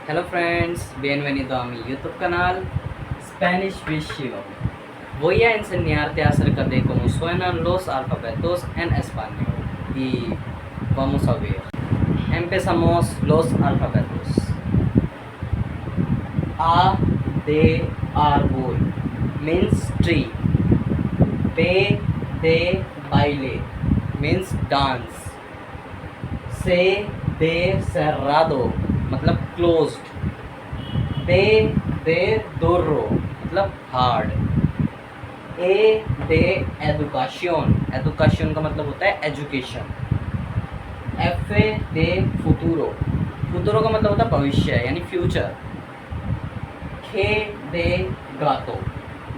Hello friends, bienvenido a mi YouTube canal Spanish Vicio. Voy a enseñarte acerca de cómo suenan los alfabetos en español y vamos a ver. Empezamos los alfabetos. A de árbol means tree. B de baile means dance. C de cerrado मतलब closed. बे de durro मतलब hard. ए de educación, education का मतलब होता है education. F de futuro, futuro का मतलब होता है भविष्य यानी फ्यूचर. खे de gato,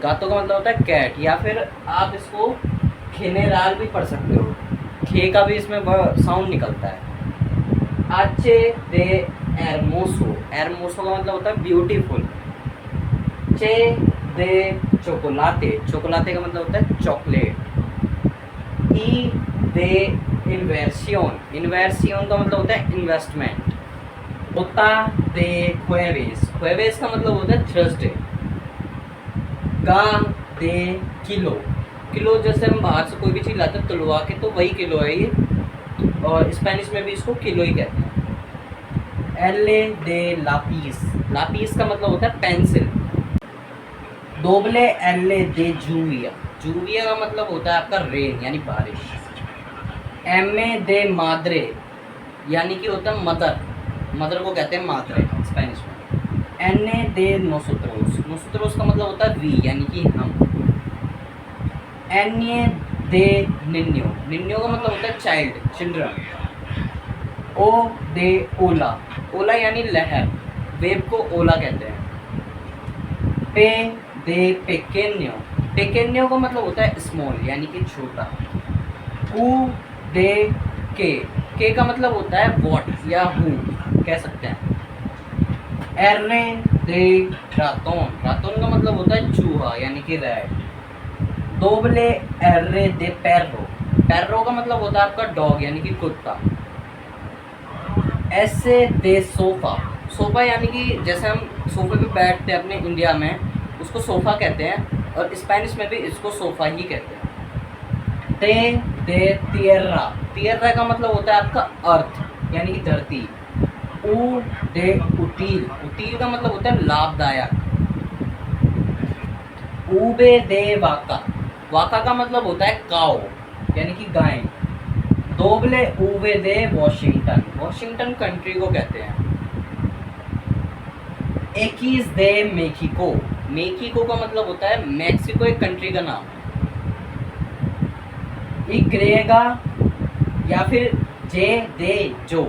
गातो का मतलब होता है कैट या फिर आप इसको खेनेराल भी पढ़ सकते हो. खे का भी इसमें साउंड निकलता है. आचे de hermoso, hermoso का मतलब होता है ब्यूटीफुल. चे de chocolate, chocolate का मतलब होता है चॉकलेट. ई de inversión, inversión का मतलब होता है इन्वेस्टमेंट. होता de jueves, jueves का मतलब होता है थर्सडे. का de किलो, किलो जैसे हम बाहर से कोई भी चीज़ लाते हैं तुलवा के तो वही किलो है ये, और स्पेनिश में भी इसको किलो ही कहते हैं. एल de लापीस, लापीस का मतलब होता है पेंसिल. दोबले एल de lluvia, lluvia का मतलब होता है आपका रेन यानी बारिश. एम de madre यानी कि होता है मदर, मदर को कहते हैं माद्रे स्पेनिश में. एन de nosotros, nosotros का मतलब होता है वी यानी कि हम. एन de niño, niño का मतलब होता है चाइल्ड, चिल्ड्रन. ओ de ओला, ओला यानी लहर, वेव को ओला कहते हैं. पे de pequeño, pequeño का मतलब होता है स्मॉल यानी कि छोटा. ऊ de के का मतलब होता है वॉट या हु कह सकते हैं. एर्रे de ratón, ratón का मतलब होता है चूहा यानी कि रैट. दोबले एर्रे de perro, perro का मतलब होता है आपका डॉग यानी कि कुत्ता. ऐसे de सोफ़ा, सोफ़ा यानी कि जैसे हम सोफ़े पे बैठते हैं अपने इंडिया में उसको सोफ़ा कहते हैं और स्पेनिश में भी इसको सोफ़ा ही कहते हैं. ते de tierra, tierra का मतलब होता है आपका अर्थ यानी कि धरती. ऊ de útil, útil का मतलब होता है लाभदायक. ऊबे de vaca, वाका का मतलब होता है काऊ यानी कि गाय. दोबले ऊबे de वॉशिंगटन, वॉशिंगटन कंट्री को कहते हैं. एक्कीस de मेक्सिको, मेक्सिको का मतलब होता है मैक्सिको एक कंट्री का नाम. इग्रेगा या फिर जे दे जो,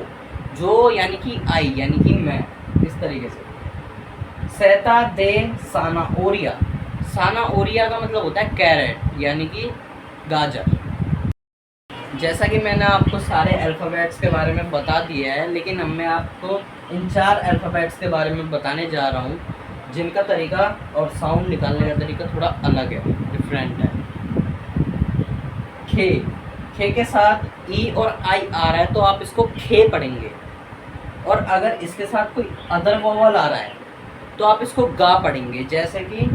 जो यानी कि आई यानी कि मैं, इस तरीके से. सेता दे साना ओरिया, साना ओरिया का मतलब होता है कैरेट यानी कि गाजर. जैसा कि मैंने आपको सारे अल्फ़ाबेट्स के बारे में बता दिया है, लेकिन अब मैं आपको इन 4 अल्फ़ाबेट्स के बारे में बताने जा रहा हूँ जिनका तरीका और साउंड निकालने का तरीका थोड़ा अलग है, डिफरेंट है. खे, खे के साथ ई और आई आ रहा है तो आप इसको खे पढ़ेंगे, और अगर इसके साथ कोई अदर वोवल आ रहा है तो आप इसको गा पढ़ेंगे, जैसे कि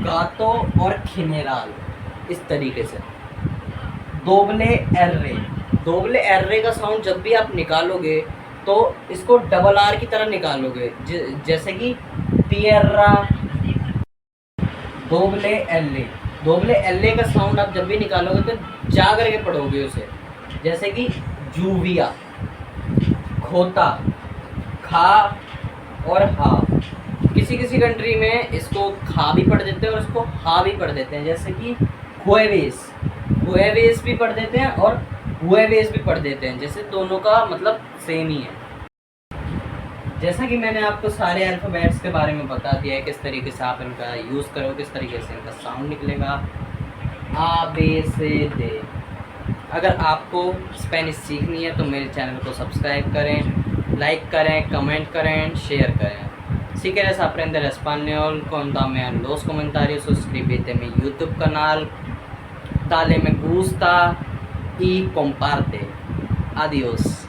गातो और खिनेराल, इस तरीके से. दोबले एर्रे, दोबले एर्रे का साउंड जब भी आप निकालोगे तो इसको डबल आर की तरह निकालोगे, जैसे कि तियर्रा. दोबले एल्ले, दोबले एल्ले का साउंड आप जब भी निकालोगे तो जा करके पढ़ोगे उसे, जैसे कि जूविया. खोता, खा और हा, किसी किसी कंट्री में इसको खा भी पढ़ देते हैं और इसको हा भी पढ़ देते हैं, जैसे कि हुएवेस, हुएवेस भी पढ़ देते हैं और हुएवेस भी पढ़ देते हैं, जैसे दोनों का मतलब सेम ही है. जैसा कि मैंने आपको सारे अल्फ़ाबेट्स के बारे में बता दिया है किस तरीके से आप इनका यूज़ करो, किस तरीके से इनका साउंड निकलेगा. आ बे से दे. अगर आपको स्पेनिश सीखनी है तो मेरे चैनल को सब्सक्राइब करें, लाइक करें, कमेंट करें, शेयर करें. Si quieres aprender español, contame en los comentarios, suscríbete a mi YouTube canal, dale me gusta y comparte. Adiós.